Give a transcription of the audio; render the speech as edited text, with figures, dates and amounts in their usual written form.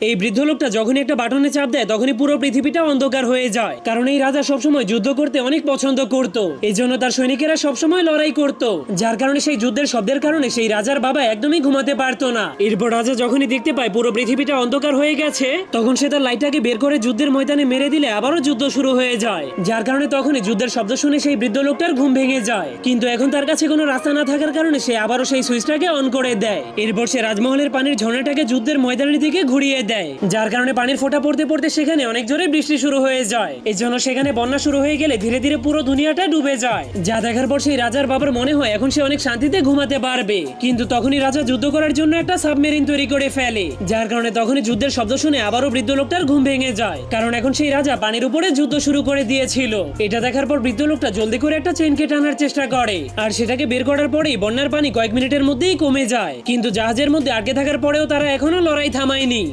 এই বৃদ্ধ লোকটা যখনই একটা বাটনে চাপ দেয় তখনই পুরো পৃথিবীটা অন্ধকার হয়ে যায়, কারণ এই রাজা সবসময় যুদ্ধ করতে অনেক পছন্দ করত। এই জন্য তার সৈনিকেরা সবসময় লড়াই করত, যার কারণে সেই যুদ্ধের শব্দের কারণে সেই রাজার বাবা একদমই ঘুমাতে পারতো না। এরপর রাজা যখনই দেখতে পায় পুরো পৃথিবীটা অন্ধকার হয়ে গেছে, তখন সে তার লাইটটাকে বের করে যুদ্ধের ময়দানে মেরে দিলে আবারও যুদ্ধ শুরু হয়ে যায়, যার কারণে তখনই যুদ্ধের শব্দ শুনে সেই বৃদ্ধ লোকটার ঘুম ভেঙে যায়। কিন্তু এখন তার কাছে কোনো রাস্তা না থাকার কারণে সে আবারও সেই সুইচটাকে অন করে দেয়। এরপর সে রাজমহলের পানির ঝর্ণাটাকে যুদ্ধের ময়দানের দিকে ঘুরিয়ে দেয়, যার কারণে পানির ফোঁটা পড়তে পড়তে সেখানে অনেক জোরে বৃষ্টি শুরু হয়ে যায়। এই জন্য সেখানে বন্যা শুরু হয়ে গেলে ধীরে ধীরে পুরো দুনিয়াটা ডুবে যায়, যা দেখার পর সেই রাজার বাবার মনে হয় এখন সে অনেক শান্তিতে ঘুমাতে পারবে। কিন্তু তখনই রাজা যুদ্ধ করার জন্য একটা সাবমেরিন তৈরি করে ফেলে, যার কারণে তখনই যুদ্ধের শব্দ শুনে আবারও বৃদ্ধ লোকটার ঘুম ভেঙে যায়, কারণ এখন সেই রাজা পানির উপরে যুদ্ধ শুরু করে দিয়েছিল। এটা দেখার পর বৃদ্ধ লোকটা জলদি করে একটা চেইনকে টানার চেষ্টা করে, আর সেটাকে বের করার পরেই বন্যার পানি কয়েক মিনিটের মধ্যেই কমে যায়। কিন্তু জাহাজের মধ্যে আটকে থাকার পরেও তারা এখনো লড়াই থামায়নি।